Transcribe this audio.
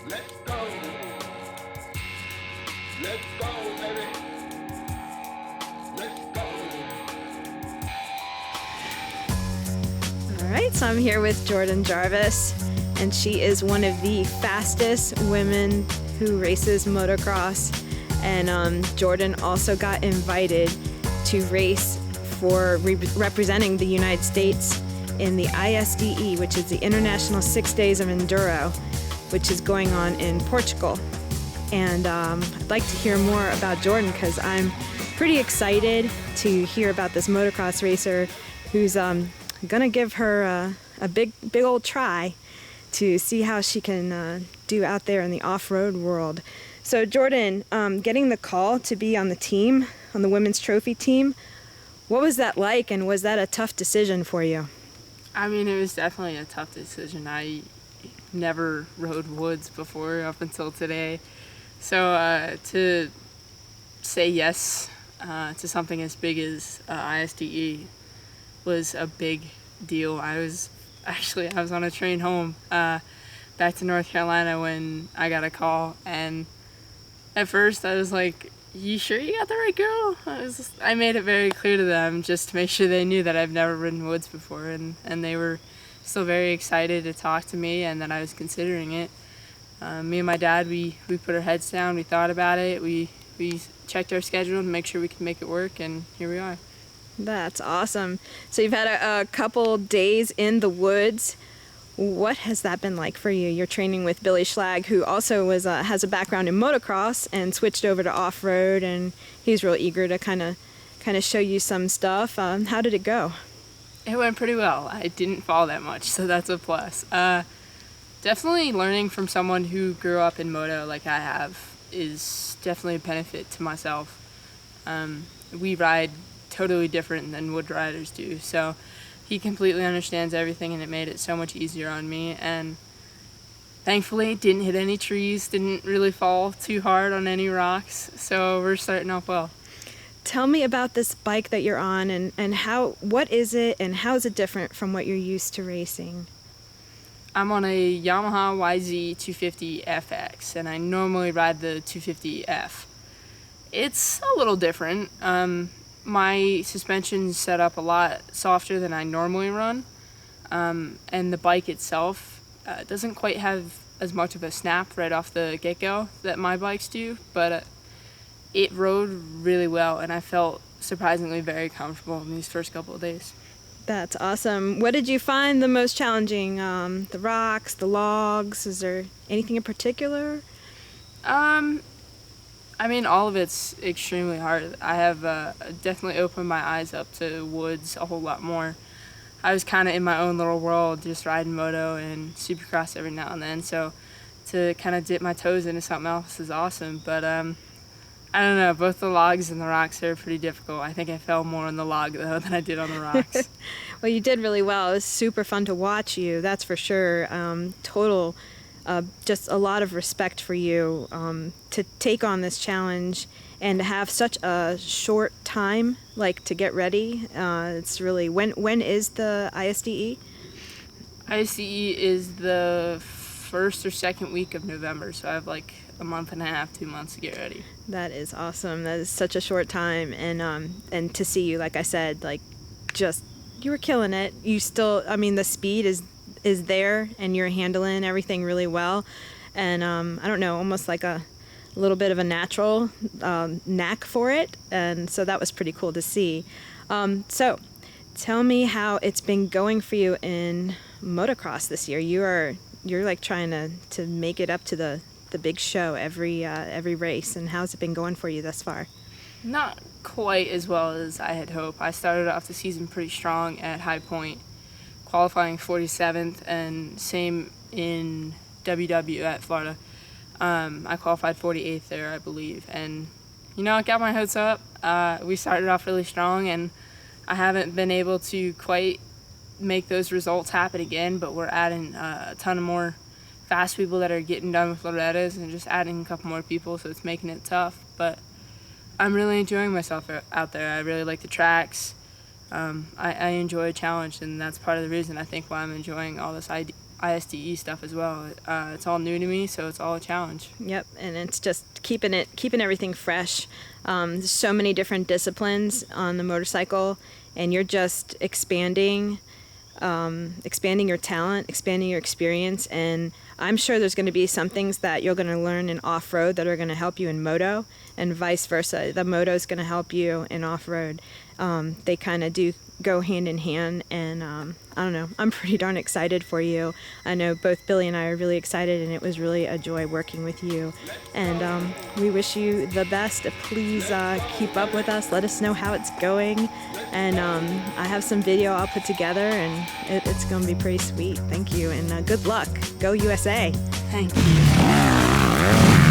Let's go. Let's go, baby. Let's go. All right, so I'm here with Jordan Jarvis, and she is one of the fastest women who races motocross. And Jordan also got invited to race for representing the United States in the ISDE, which is the International 6 Days of Enduro, which is going on in Portugal. And I'd like to hear more about Jordan because I'm pretty excited to hear about this motocross racer who's gonna give her a big old try to see how she can do out there in the off-road world. So Jordan, getting the call to be on the team, on the women's trophy team, what was that like, and was that a tough decision for you? I mean, it was definitely a tough decision. I never rode woods before up until today. So to say yes to something as big as ISDE was a big deal. I was on a train home back to North Carolina when I got a call, and at first I was like, "You sure you got the right girl?" I made it very clear to them just to make sure they knew that I've never ridden woods before, and they were still very excited to talk to me and that I was considering it. Me and my dad, we put our heads down, we thought about it, we checked our schedule to make sure we could make it work, and here we are. That's awesome. So you've had a couple days in the woods. What has that been like for you? You're training with Billy Schlag, who also has a background in motocross and switched over to off-road, and he's real eager to kind of show you some stuff. How did it go? It went pretty well. I didn't fall that much, so that's a plus. Definitely learning from someone who grew up in moto like I have is definitely a benefit to myself. We ride totally different than wood riders do, so he completely understands everything, and it made it so much easier on me. And thankfully didn't hit any trees, didn't really fall too hard on any rocks, so we're starting off well. Tell me about this bike that you're on, and what is it and how is it different from what you're used to racing? I'm on a Yamaha YZ 250FX, and I normally ride the 250F. It's a little different. My suspension's set up a lot softer than I normally run, and the bike itself doesn't quite have as much of a snap right off the get-go that my bikes do, but it rode really well, and I felt surprisingly very comfortable in these first couple of days. That's awesome. What did you find the most challenging? The rocks, the logs? Is there anything in particular? I mean, all of it's extremely hard. I have definitely opened my eyes up to woods a whole lot more. I was kind of in my own little world, just riding moto and supercross every now and then, so to kind of dip my toes into something else is awesome. But I don't know, both the logs and the rocks are pretty difficult. I think I fell more on the log, though, than I did on the rocks. Well, you did really well. It was super fun to watch you, that's for sure. Just a lot of respect for you to take on this challenge and to have such a short time, like, to get ready. It's really, when is the ISDE? ISDE is the first or second week of November, so I have like a month and a half, 2 months to get ready. That is awesome. That is such a short time, and to see you, like I said, like, just, you were killing it. You still, I mean, the speed is there, and you're handling everything really well, and I don't know, almost like a little bit of a natural knack for it, and so that was pretty cool to see. So tell me how it's been going for you in motocross this year. You're like trying to make it up to the big show every race, and how's it been going for you thus far? Not quite as well as I had hoped. I started off the season pretty strong at High Point, qualifying 47th, and same in WW at Florida. I qualified 48th there, I believe, and it got my hopes up. We started off really strong, and I haven't been able to quite make those results happen again, but we're adding a ton of more fast people that are getting done with Lorettas and just adding a couple more people, so it's making it tough, but I'm really enjoying myself out there. I really like the tracks. I enjoy a challenge, and that's part of the reason I think why I'm enjoying all this ISDE stuff as well. It's all new to me, so it's all a challenge. Yep, and it's just keeping everything fresh. There's so many different disciplines on the motorcycle, and you're just expanding your talent, expanding your experience, and I'm sure there's going to be some things that you're going to learn in off-road that are going to help you in moto, and vice versa. The moto is going to help you in off-road. They kind of do go hand in hand, and I don't know, I'm pretty darn excited for you. I know both Billy and I are really excited, and it was really a joy working with you, and we wish you the best. Please keep up with us, let us know how it's going, and I have some video I'll put together, and it's going to be pretty sweet. Thank you, and good luck. Go USA. Thank you.